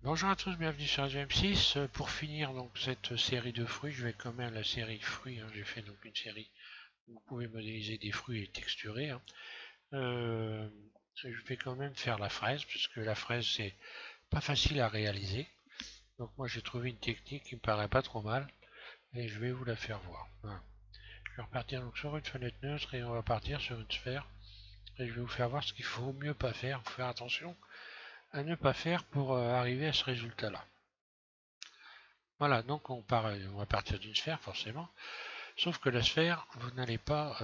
Bonjour à tous, bienvenue sur AGM6. Pour finir donc cette série de fruits, je vais quand même la série fruits. J'ai fait donc une série où vous pouvez modéliser des fruits et texturer. Je vais quand même faire la fraise, puisque la fraise c'est pas facile à réaliser. Donc moi j'ai trouvé une technique qui me paraît pas trop mal et je vais vous la faire voir. Voilà. Je vais repartir donc sur une fenêtre neutre et on va partir sur une sphère. Et je vais vous faire voir ce qu'il faut mieux pas faire. Faut faire attention à ne pas faire pour arriver à ce résultat-là. Voilà, donc on va partir d'une sphère forcément, sauf que la sphère, vous n'allez pas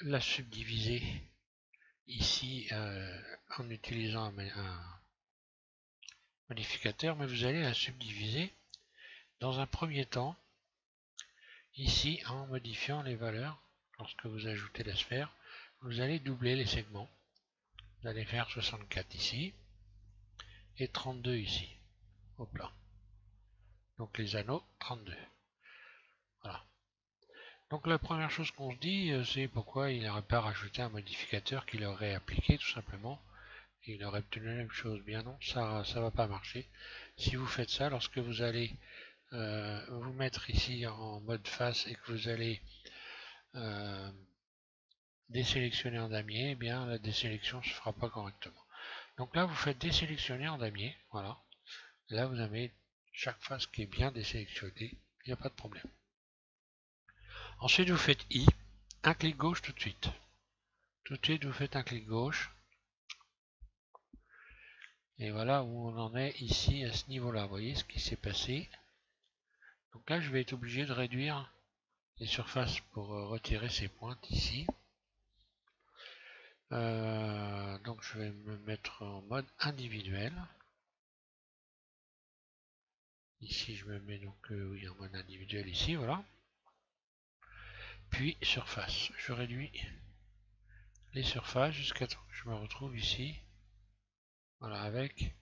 la subdiviser ici en utilisant un modificateur, mais vous allez la subdiviser dans un premier temps ici en modifiant les valeurs. Lorsque vous ajoutez la sphère, vous allez doubler les segments. Vous allez faire 64 ici et 32 ici. Hop là. Donc les anneaux 32. Voilà. Donc la première chose qu'on se dit, c'est pourquoi il n'aurait pas rajouté un modificateur qu'il aurait appliqué tout simplement. Et il aurait obtenu la même chose. Bien non, ça va pas marcher. Si vous faites ça, lorsque vous allez vous mettre ici en mode face et que vous allez désélectionner en damier, eh bien la désélection ne se fera pas correctement. Donc là, vous faites désélectionner en damier. Voilà. Là, vous avez chaque face qui est bien désélectionnée. Il n'y a pas de problème. Ensuite, vous faites I, un clic gauche tout de suite. Tout de suite, vous faites un clic gauche. Et voilà où on en est ici à ce niveau-là. Vous voyez ce qui s'est passé. Donc là, je vais être obligé de réduire les surfaces pour retirer ces pointes ici. Donc je vais me mettre en mode individuel. Ici, je me mets donc oui, en mode individuel ici, voilà. Puis surface. Je réduis les surfaces jusqu'à ce que je me retrouve ici. Voilà, avec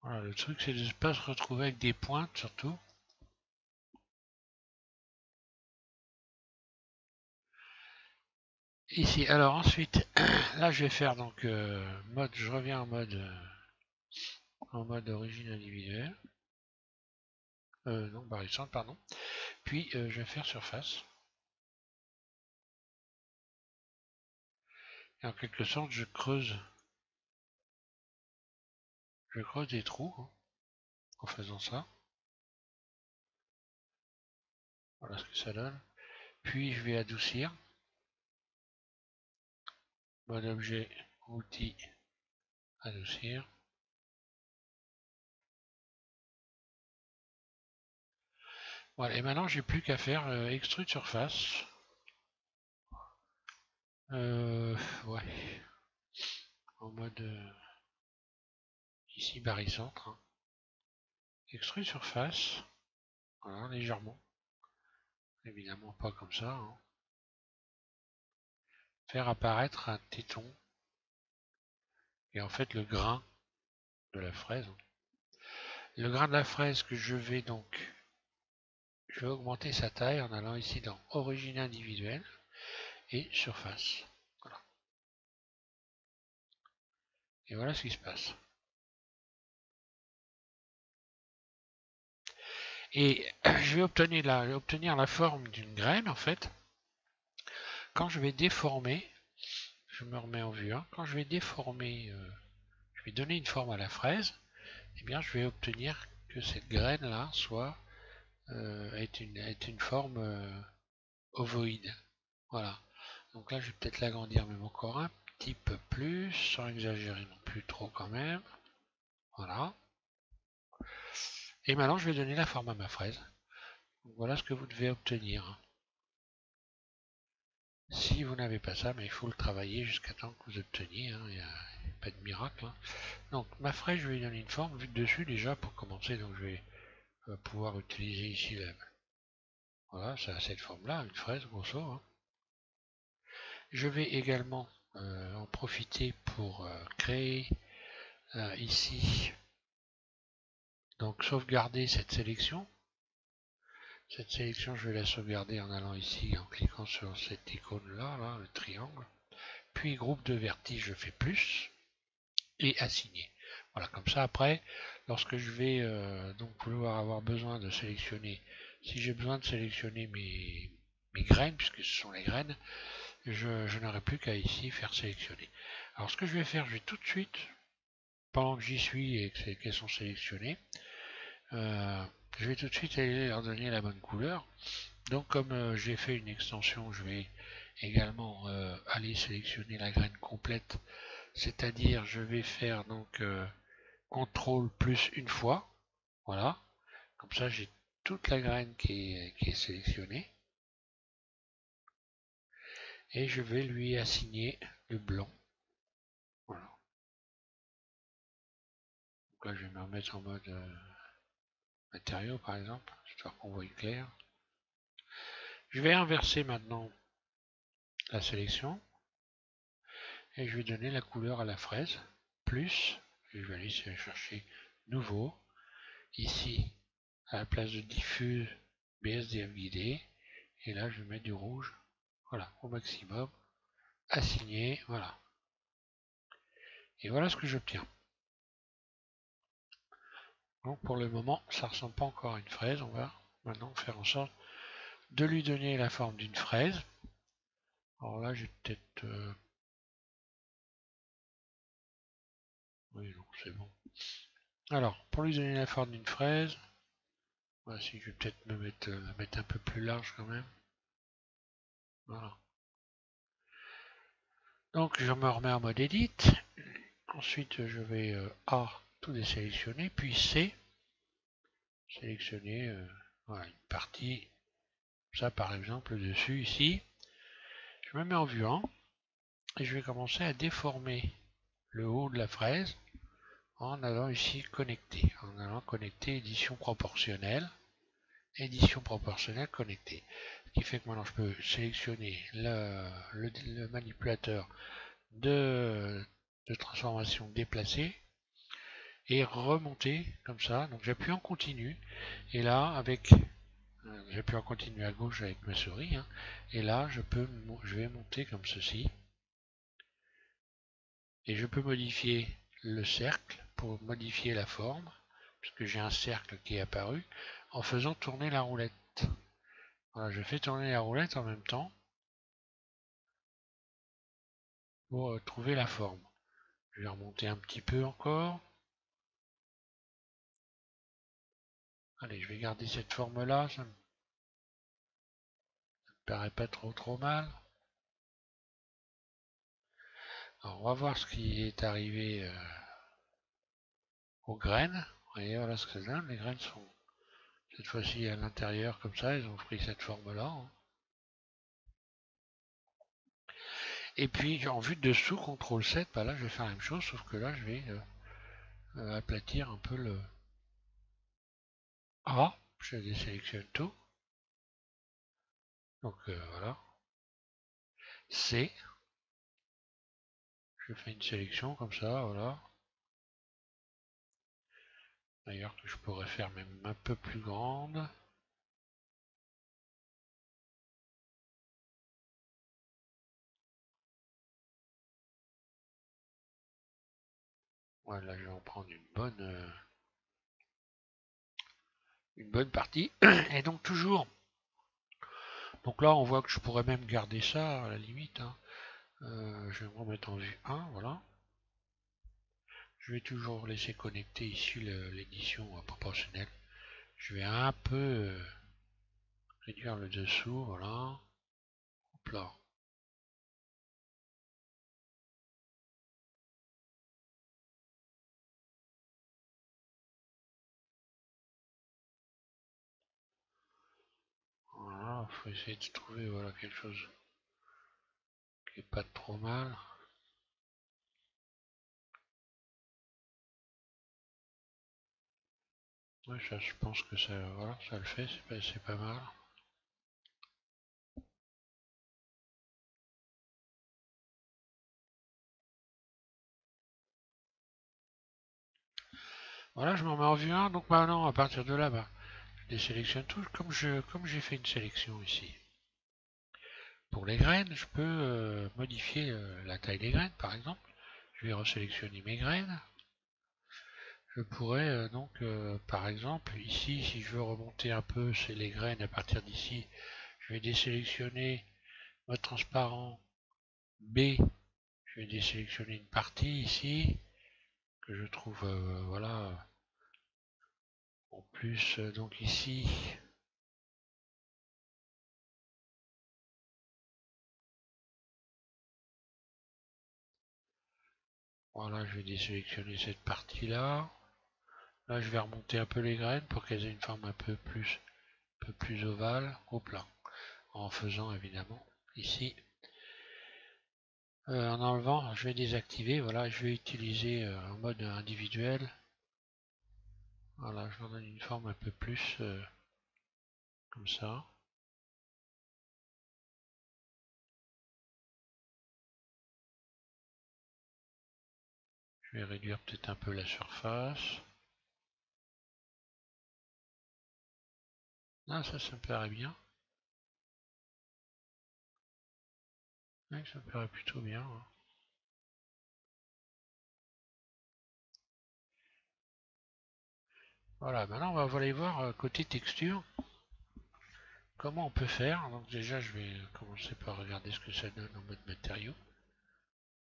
voilà, le truc c'est de ne pas se retrouver avec des pointes surtout. Ici, alors ensuite, là je vais faire donc mode, je reviens en mode origine individuelle. Non, barrissante, pardon. Puis je vais faire surface. Et en quelque sorte, je creuse des trous hein, en faisant ça. Voilà ce que ça donne. Puis je vais adoucir. Mode objet, outil, adoucir. Voilà, et maintenant j'ai plus qu'à faire extrude surface. Ouais. En mode ici barycentre. Hein. Extrude surface. Voilà, légèrement. Évidemment pas comme ça. Hein. Faire apparaître un téton. Et en fait le grain de la fraise. Le grain de la fraise que je vais donc, je vais augmenter sa taille en allant ici dans origine individuelle et surface. Voilà. Et voilà ce qui se passe. Et je vais obtenir la forme d'une graine en fait. Quand je vais déformer, je me remets en vue, hein, quand je vais déformer, je vais donner une forme à la fraise, eh bien je vais obtenir que cette graine là soit est une forme ovoïde. Voilà. Donc là je vais peut-être l'agrandir même encore un petit peu plus, sans exagérer non plus trop quand même. Voilà. Et maintenant je vais donner la forme à ma fraise. Donc, voilà ce que vous devez obtenir. Si vous n'avez pas ça, mais il faut le travailler jusqu'à temps que vous obteniez. Hein, il n'y a pas de miracle. Hein. Donc ma fraise, je vais lui donner une forme vue de dessus déjà pour commencer. Donc je vais pouvoir utiliser ici voilà, ça a cette forme-là, une fraise grosso. Hein. Je vais également en profiter pour créer ici, donc sauvegarder cette sélection. Cette sélection, je vais la sauvegarder en allant ici, en cliquant sur cette icône-là, là, le triangle. Puis groupe de vertige, je fais plus et assigner. Voilà, comme ça après, lorsque je vais donc vouloir avoir besoin de sélectionner, si j'ai besoin de sélectionner mes graines, puisque ce sont les graines, je n'aurai plus qu'à ici faire sélectionner. Alors ce que je vais faire, je vais tout de suite, pendant que j'y suis et qu'elles sont sélectionnées, je vais tout de suite aller leur donner la bonne couleur. Donc comme j'ai fait une extension, je vais également aller sélectionner la graine complète, c'est-à-dire je vais faire donc CTRL plus une fois, voilà, comme ça j'ai toute la graine qui est sélectionnée, et je vais lui assigner le blanc, voilà. Donc là je vais me remettre en mode matériaux par exemple, histoire qu'on voit clair. Je vais inverser maintenant la sélection, et je vais donner la couleur à la fraise, plus, je vais aller chercher nouveau, ici, à la place de diffuse, BSDF guidé, et là je vais mettre du rouge, voilà, au maximum, assigné, voilà. Et voilà ce que j'obtiens. Donc pour le moment, ça ne ressemble pas encore à une fraise, on va maintenant faire en sorte de lui donner la forme d'une fraise. Alors là, j'ai peut-être... oui, non, c'est bon. Alors, pour lui donner la forme d'une fraise, voici, je vais peut-être me mettre, la mettre un peu plus large quand même. Voilà. Donc je me remets en mode edit. Ensuite je vais A, tout désélectionner, puis C, sélectionner voilà, une partie, ça par exemple dessus ici. Je me mets en vue 1 et je vais commencer à déformer le haut de la fraise en allant ici connecter, en allant connecter édition proportionnelle connectée. Ce qui fait que maintenant je peux sélectionner le manipulateur de transformation déplacée et remonter comme ça. Donc j'appuie en continu et là avec j'appuie en continu à gauche avec ma souris hein, et là je vais monter comme ceci et je peux modifier le cercle pour modifier la forme puisque j'ai un cercle qui est apparu en faisant tourner la roulette. Voilà, je fais tourner la roulette en même temps pour trouver la forme. Je vais remonter un petit peu encore. Allez, je vais garder cette forme là, ça me paraît pas trop mal. Alors, on va voir ce qui est arrivé aux graines. Vous voyez, voilà ce que ça donne. Les graines sont cette fois-ci à l'intérieur comme ça. Elles ont pris cette forme-là. Hein. Et puis, en vue de dessous, CTRL 7, bah là, je vais faire la même chose, sauf que là, je vais aplatir un peu le A. Je désélectionne tout. Donc, voilà. C. Je fais une sélection comme ça, voilà. D'ailleurs, que je pourrais faire même un peu plus grande. Voilà, je vais en prendre une bonne partie. Et donc toujours, donc là on voit que je pourrais même garder ça à la limite. Hein. Je vais me remettre en vue 1, voilà. Je vais toujours laisser connecter ici l'édition proportionnelle. Je vais un peu réduire le dessous, voilà. Hop là. Voilà, il faut essayer de trouver voilà, quelque chose qui est pas trop mal. Ouais, ça, je pense que ça, voilà, ça le fait, c'est pas mal. Voilà, je m'en mets en vue 1, donc maintenant, à partir de là, bah, je désélectionne tout, comme j'ai fait une sélection ici. Pour les graines, je peux modifier la taille des graines, par exemple. Je vais resélectionner mes graines. Je pourrais par exemple, ici, si je veux remonter un peu les graines à partir d'ici, je vais désélectionner mode transparent B. Je vais désélectionner une partie ici, que je trouve, voilà, en plus, donc ici, voilà, je vais désélectionner cette partie-là. Là, je vais remonter un peu les graines pour qu'elles aient une forme un peu plus ovale, au plat, en faisant évidemment ici. En enlevant, je vais désactiver, voilà, je vais utiliser en mode individuel. Voilà, je leur donne une forme un peu plus comme ça. Je vais réduire peut-être un peu la surface. Ah, ça me paraît bien. Ouais, ça me paraît plutôt bien. Hein. Voilà, maintenant on va aller voir côté texture. Comment on peut faire. Donc déjà, je vais commencer par regarder ce que ça donne en mode matériaux.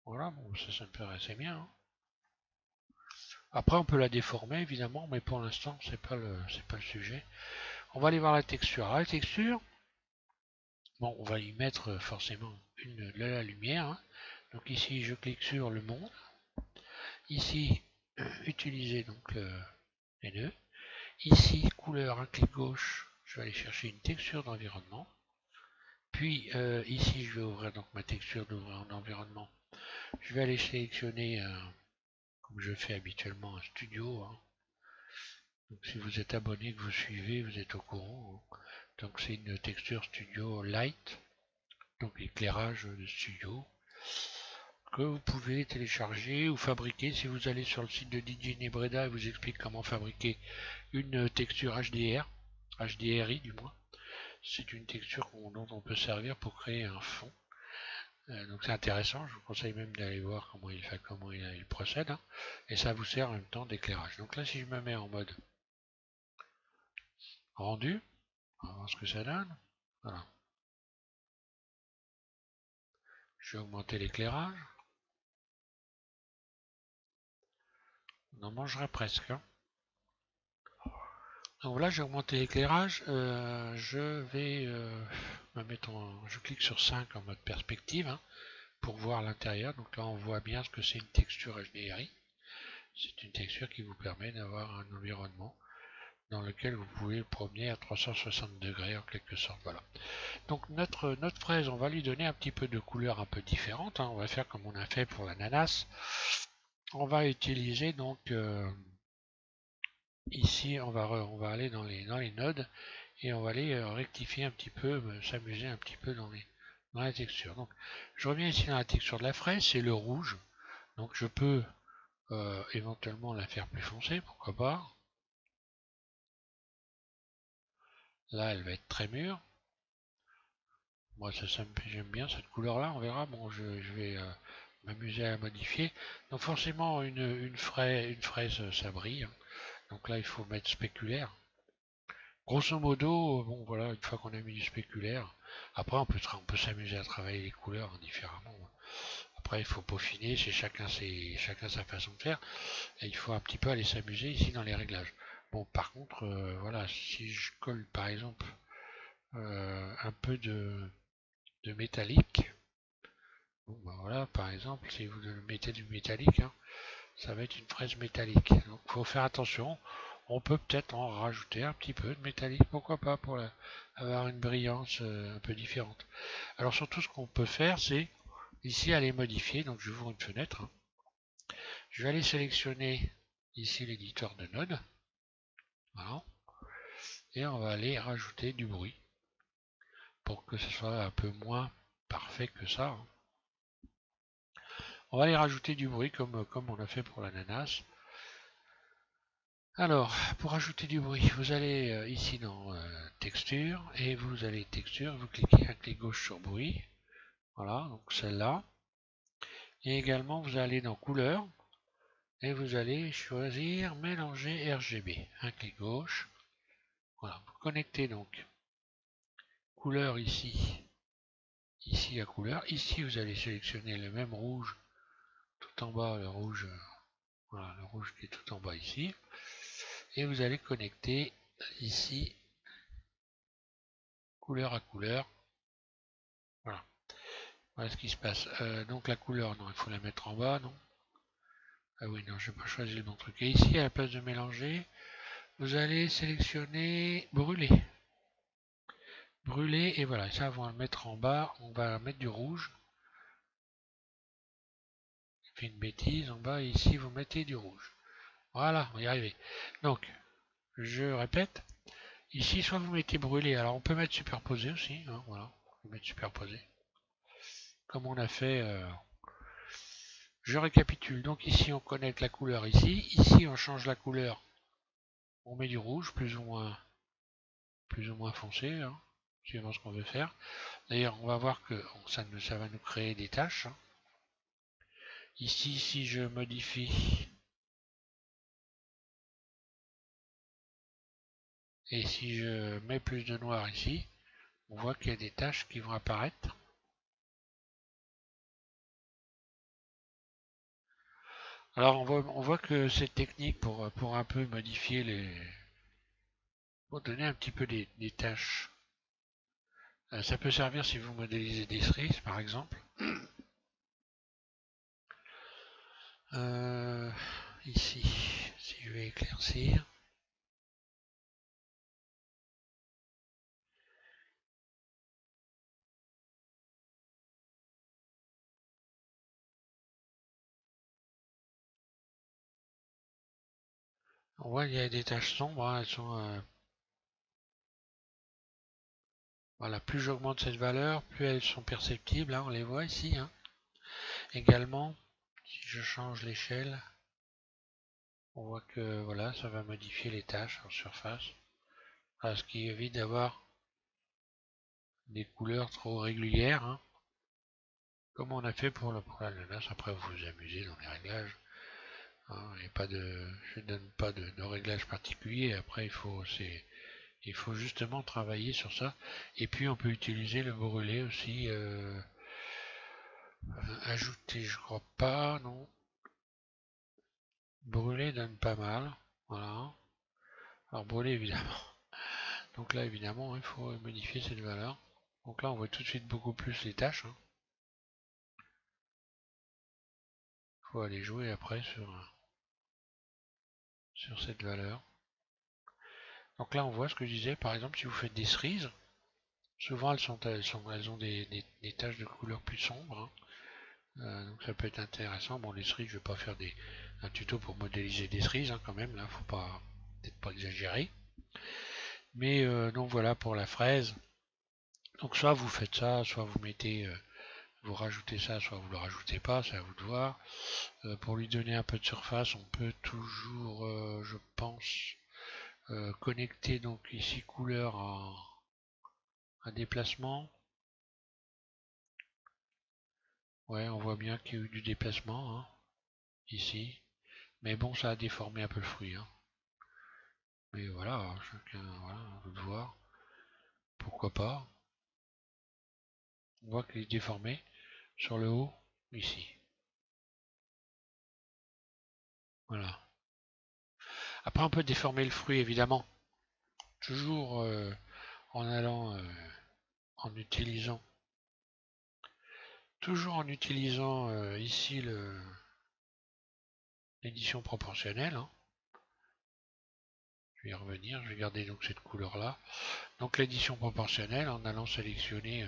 Voilà, bon, ça me paraît assez bien. Hein. Après, on peut la déformer, évidemment, mais pour l'instant, c'est pas le sujet. On va aller voir la texture. Alors, la texture, bon, on va y mettre forcément de la lumière. Hein. Donc ici, je clique sur le monde. Ici, utiliser donc les nœuds. Ici, couleur, un clic gauche, je vais aller chercher une texture d'environnement. Puis ici, je vais ouvrir donc ma texture d'environnement. Je vais aller sélectionner, comme je fais habituellement, un studio. Hein. Donc, si vous êtes abonné, que vous suivez, vous êtes au courant. Hein. Donc c'est une texture studio light, donc éclairage de studio, que vous pouvez télécharger ou fabriquer. Si vous allez sur le site de DJ Nebreda, il vous explique comment fabriquer une texture HDR, HDRI du moins. C'est une texture dont on peut servir pour créer un fond. Donc c'est intéressant, je vous conseille même d'aller voir comment il procède. Hein. Et ça vous sert en même temps d'éclairage. Donc là, si je me mets en mode rendu, on va voir ce que ça donne. Voilà. Je vais augmenter l'éclairage. On en mangerait presque. Hein. Donc là, j'ai augmenté l'éclairage. Je clique sur 5 en mode perspective hein, pour voir l'intérieur. Donc là, on voit bien ce que c'est une texture HDRI. C'est une texture qui vous permet d'avoir un environnement dans lequel vous pouvez promener à 360 degrés en quelque sorte. Voilà. Donc notre fraise, on va lui donner un petit peu de couleur un peu différente. Hein. On va faire comme on a fait pour l'ananas. On va utiliser donc ici, on va aller dans les nodes et on va aller rectifier un petit peu, s'amuser un petit peu dans la texture. Donc je reviens ici dans la texture de la fraise, c'est le rouge. Donc je peux éventuellement la faire plus foncée, pourquoi pas. Là, elle va être très mûre. Moi, j'aime bien cette couleur-là, on verra. Bon, je vais m'amuser à la modifier. Donc forcément, une fraise, ça brille. Hein. Donc là, il faut mettre spéculaire. Grosso modo, bon voilà, une fois qu'on a mis du spéculaire, après on peut s'amuser à travailler les couleurs différemment. Après, il faut peaufiner, c'est chacun sa façon de faire. Et il faut un petit peu aller s'amuser ici dans les réglages. Bon, par contre, voilà, si je colle par exemple un peu de métallique, bon, ben voilà, par exemple, si vous mettez du métallique, hein, ça va être une fraise métallique. Donc, il faut faire attention. On peut peut-être en rajouter un petit peu de métallique, pourquoi pas, pour avoir une brillance un peu différente. Alors, surtout, ce qu'on peut faire, c'est ici aller modifier. Donc, je vais ouvrir une fenêtre. Hein. Je vais aller sélectionner ici l'éditeur de node. Voilà. Et on va aller rajouter du bruit pour que ce soit un peu moins parfait que ça. Hein. On va aller rajouter du bruit comme on a fait pour l'ananas. Alors, pour ajouter du bruit, vous allez ici dans texture et vous allez texture, vous cliquez un clic gauche sur bruit. Voilà, donc celle-là. Et également, vous allez dans couleur et vous allez choisir mélanger RGB. Un clic gauche. Voilà, vous connectez donc couleur ici, ici à couleur. Ici, vous allez sélectionner le même rouge tout en bas, le rouge, voilà, le rouge qui est tout en bas ici. Et vous allez connecter ici couleur à couleur. Voilà. Voilà ce qui se passe. Donc la couleur, non, il faut la mettre en bas, non? Ah oui, non, je n'ai pas choisi le bon truc. Et ici, à la place de mélanger, vous allez sélectionner brûler. Brûler, et voilà, ça, on va le mettre en bas. On va mettre du rouge. J'ai fait une bêtise, en bas, et ici, vous mettez du rouge. Voilà, on y est arrivé. Donc, je répète. Ici, soit vous mettez brûlé. Alors, on peut mettre superposé aussi. Hein, voilà, on peut mettre superposé. Comme on a fait... je récapitule. Donc ici, on connecte la couleur ici. Ici, on change la couleur. On met du rouge, plus ou moins foncé, hein, suivant ce qu'on veut faire. D'ailleurs, on va voir que ça va nous créer des tâches. Hein. Ici, si je modifie et si je mets plus de noir ici, on voit qu'il y a des tâches qui vont apparaître. Alors, on voit que cette technique pour un peu modifier pour donner un petit peu des tâches, ça peut servir si vous modélisez des cerises, par exemple. Ici, si je vais éclaircir, on voit qu'il y a des taches sombres, hein, elles sont voilà, plus j'augmente cette valeur, plus elles sont perceptibles, hein, on les voit ici. Hein. Également, si je change l'échelle, on voit que voilà, ça va modifier les taches en surface, ce qui évite d'avoir des couleurs trop régulières, hein, comme on a fait pour l'ananas. Après, vous vous amusez dans les réglages. Hein, et pas de, je ne donne pas de réglage particulier. Après, il faut justement travailler sur ça. Et puis, on peut utiliser le brûlé aussi. Ajouter, je crois pas, non. Brûler donne pas mal. Voilà. Alors, brûler, évidemment. Donc là, évidemment, il faut modifier cette valeur. Donc là, on voit tout de suite beaucoup plus les tâches. Hein. Il faut aller jouer après sur cette valeur. Donc là, on voit ce que je disais. Par exemple, si vous faites des cerises, souvent elles ont des taches de couleur plus sombres. Hein. Donc ça peut être intéressant. Bon, les cerises, je vais pas faire un tuto pour modéliser des cerises, hein, quand même. Là, faut pas peut-être pas exagérer. Mais donc voilà pour la fraise. Donc soit vous faites ça, soit vous mettez, vous rajoutez ça, soit vous le rajoutez pas, c'est à vous de voir. Pour lui donner un peu de surface, on peut toujours, je pense, connecter donc ici couleur à déplacement. Ouais, on voit bien qu'il y a eu du déplacement, hein, ici. Mais bon, ça a déformé un peu le fruit. Hein. Mais voilà, chacun, voilà, à vous de voir. Pourquoi pas. On voit qu'il est déformé sur le haut, ici. Voilà. Après, on peut déformer le fruit, évidemment. Toujours en allant, en utilisant, ici l'édition proportionnelle. Hein. Je vais y revenir, je vais garder donc cette couleur là. Donc l'édition proportionnelle, en allant sélectionner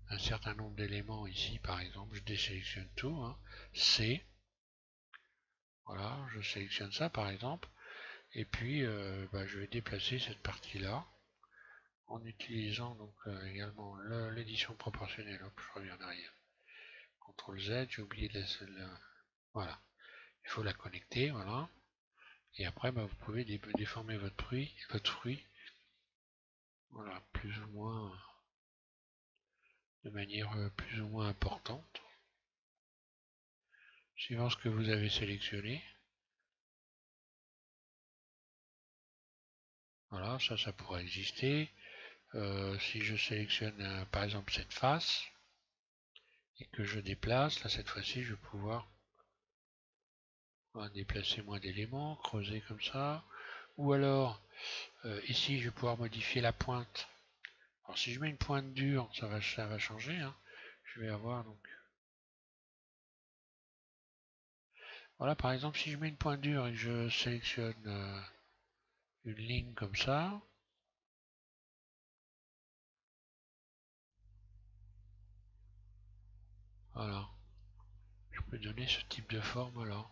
un certain nombre d'éléments ici, par exemple, je désélectionne tout. Hein. C. Voilà, je sélectionne ça par exemple. Et puis je vais déplacer cette partie là en utilisant donc également l'édition proportionnelle. Hop, je reviens en arrière. CTRL Z, j'ai oublié de voilà. Il faut la connecter, voilà. Et après, bah, vous pouvez déformer votre fruit, voilà, plus ou moins, de manière plus ou moins importante, suivant ce que vous avez sélectionné. Voilà, ça pourrait exister. Si je sélectionne par exemple cette face et que je déplace, là cette fois-ci je vais pouvoir déplacer moins d'éléments, creuser comme ça. Ou alors ici je vais pouvoir modifier la pointe. Alors si je mets une pointe dure, ça va changer, hein. Je vais avoir donc. Voilà, par exemple, si je mets une pointe dure et que je sélectionne une ligne comme ça, voilà, je peux donner ce type de forme alors.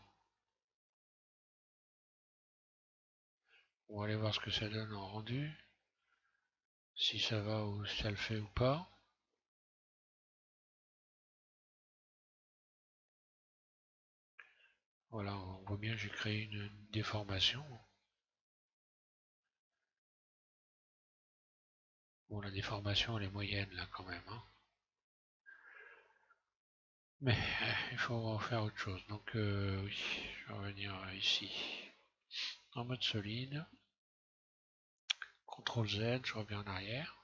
On va aller voir ce que ça donne en rendu, si ça va ou si ça le fait ou pas. Voilà, on voit bien que j'ai créé une déformation. Bon, la déformation elle est moyenne là quand même, hein. Mais il faut faire autre chose. Donc oui, je vais revenir ici en mode solide. CTRL Z, je reviens en arrière.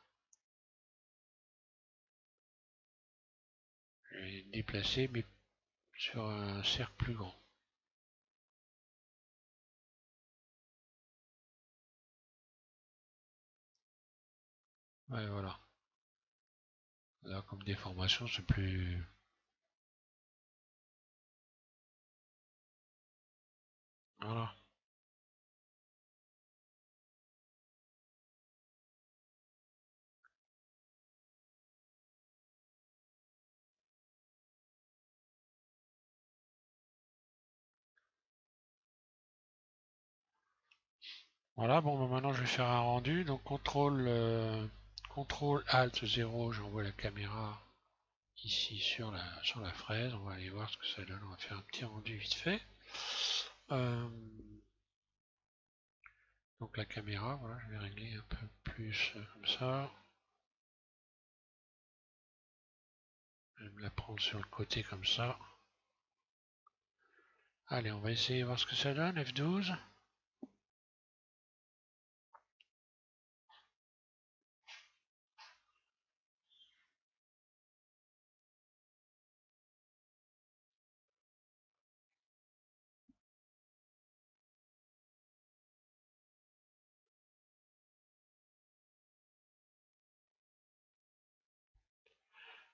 Je vais déplacer mais sur un cercle plus grand. Ouais, voilà. Là, comme déformation, c'est plus. Voilà. Voilà, bon, bah, maintenant je vais faire un rendu. Donc, CTRL Alt 0, j'envoie la caméra ici sur la fraise. On va aller voir ce que ça donne. On va faire un petit rendu vite fait. Euh, donc, la caméra, voilà, je vais régler un peu plus comme ça. Je vais me la prendre sur le côté comme ça. Allez, on va essayer de voir ce que ça donne. F12.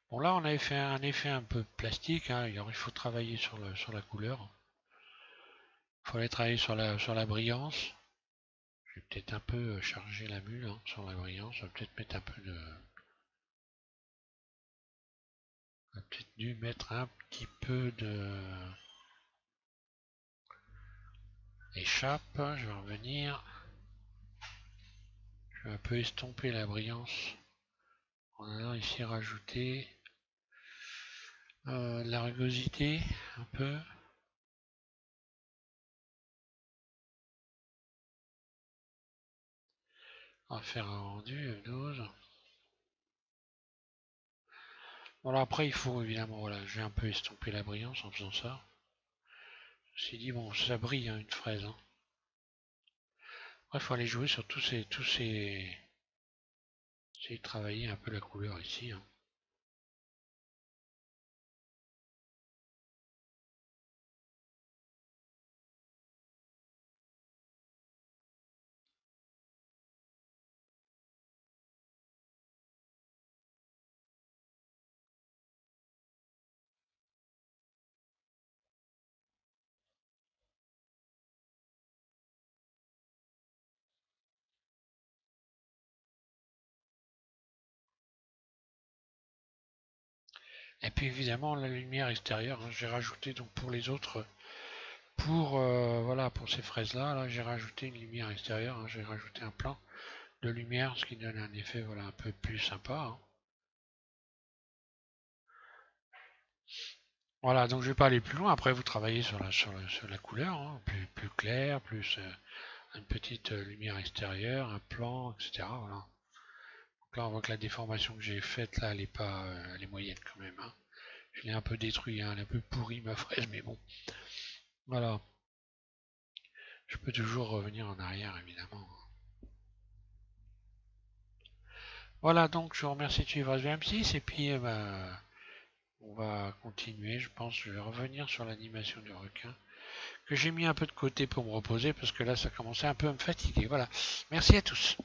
Bon, là, on avait fait un effet un peu plastique, hein. Il faut travailler sur la couleur. Il faut aller travailler sur la brillance. Je vais peut-être un peu charger la mule, hein, sur la brillance. Je vais peut-être mettre un peu de. On a peut-être dû mettre un petit peu de échappe. Je vais revenir. Je vais un peu estomper la brillance en allant ici rajouter de la rugosité un peu. On va faire un rendu F12. Voilà, après il faut évidemment, voilà, j'ai un peu estompé la brillance en faisant ça. Je me suis dit, bon, ça brille, hein, une fraise, hein. Après, il faut aller jouer sur essayer de travailler un peu la couleur ici, hein. Et puis évidemment la lumière extérieure, hein, j'ai rajouté donc pour les autres, pour voilà, pour ces fraises là, j'ai rajouté une lumière extérieure, hein, j'ai rajouté un plan de lumière, ce qui donne un effet voilà un peu plus sympa, hein. Voilà, donc je vais pas aller plus loin. Après, vous travaillez sur la couleur, hein, plus clair, plus une petite lumière extérieure, un plan, etc. Voilà. Donc là, on voit que la déformation que j'ai faite là, elle est pas, elle est moyenne quand même, hein. Je l'ai un peu détruit, hein, elle est un peu pourrie ma fraise, mais bon. Voilà. Je peux toujours revenir en arrière, évidemment. Voilà, donc je vous remercie de suivre SVM6 et puis on va continuer. Je pense que je vais revenir sur l'animation du requin que j'ai mis un peu de côté pour me reposer parce que là ça commençait un peu à me fatiguer. Voilà. Merci à tous.